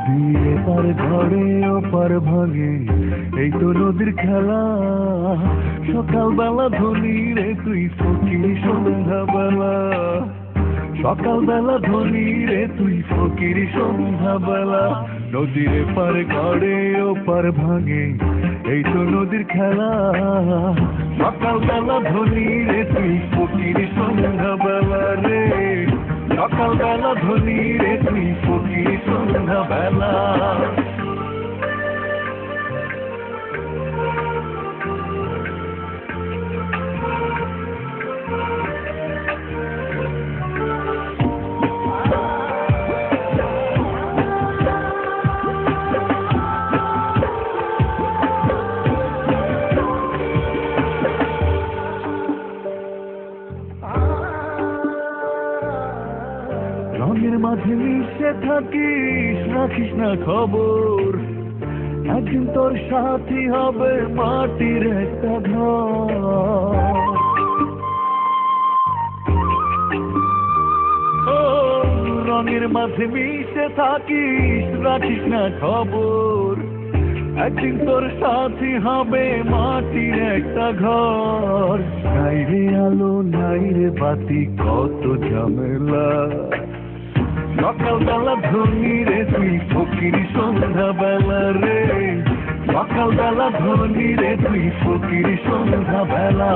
নদীর পার ঘরে ওপার ভাঙে, এই তো নদীর খেলা। সকালবেলা ধনী রে তুই ফকির সন্ধ্যাবেলা, সকালবেলা ধনী রে তুই ফকির সন্ধ্যাবেলা। নদীর পার ঘরে ওপার ভাঙে, এই তো নদীর খেলা। সকালবেলা ধনী রে তুই ফকির সন্ধ্যাবেলা রে, সকালবেলা ধনী রে তুই ফকির সন্ধ্যাবেলা। রঙের মাঝে মিশে থাকিস, রাখিস না খবর, একদিন তোর সাথী হবে মাটির একটা ঘর। ও রঙের মাঝে মিশে থাকিস, রাখিস না খবর, একদিন তোর সাথী হবে মাটির একটা ঘর। নাই রে আলো নাই রে বাতি, কত ঝামেলা। সকালবেলা ধনী রে তুই ফকির সন্ধ্যাবেলা রে, সকালবেলা ধনী রে তুই ফকির সন্ধ্যাবেলা।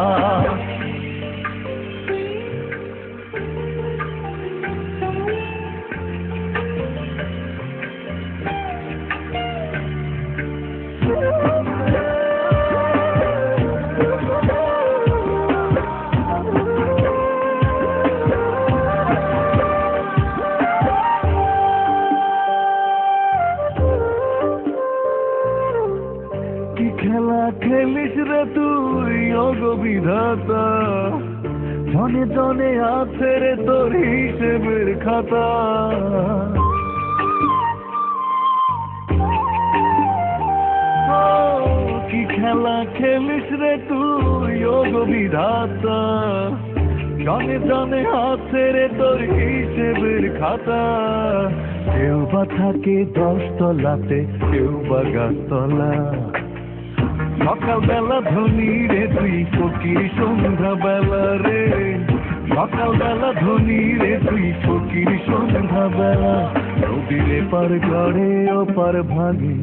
কি খেলা খেলিস রে তুই ওগো বিধাতা, জনে জনে আছে রে তোর হিসেবের খাতা। কি খেলা খেলিস রে তুই ওগো বিধাতা, জনে জনে আছে রে তোর হিসেবের খাতা। কেউ বা থাকে 10 তলাতে, কেউ বা গাছতলা। সকালবেলা ধনী রে তুই ফকির সন্ধ্যাবেলা রে, সকালবেলা ধনী রে তুই ফকির সন্ধ্যাবেলা। নদীর পার ঘরে ওপার ভাঙে,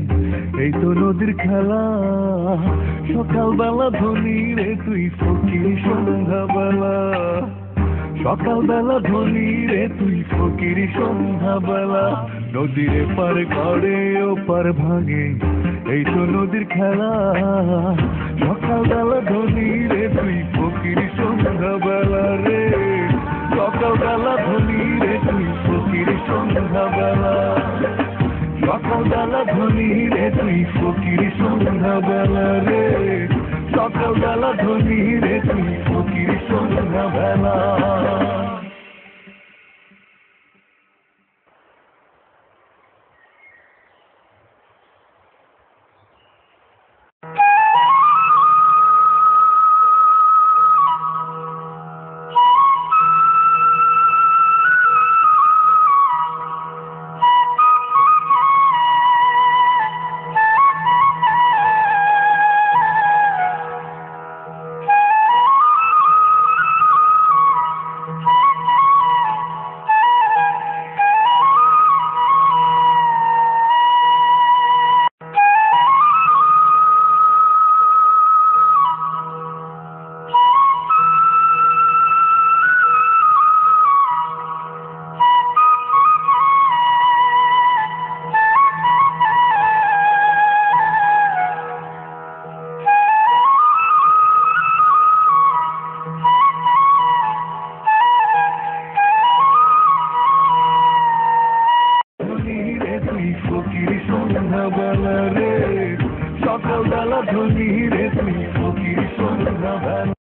এই তো নদীর খেলা। সকালবেলা ধনী রে তুই ফকির সন্ধ্যাবেলা, সকালবেলা ধনী রে তুই ফকির সন্ধ্যাবেলা। নদীর পার ঘরে ওপার ভাঙে, এই তো নদীর খেলা। সকালবেলা ধনী রে তুই ফকির সন্ধ্যাবেলা রে, সকালবেলা ধনী রে তুই ফকির সন্ধ্যাবেলা, সকালবেলা ধনী রে তুই ফকির সন্ধ্যাবেলা রে, সকালবেলা ধনী রে তুই ফকির সন্ধ্যাবেলা। ফকির সন্ধ্যাবেলা রে, সকালবেলা ধনী রে তুই ফকির সন্ধ্যাবেলা।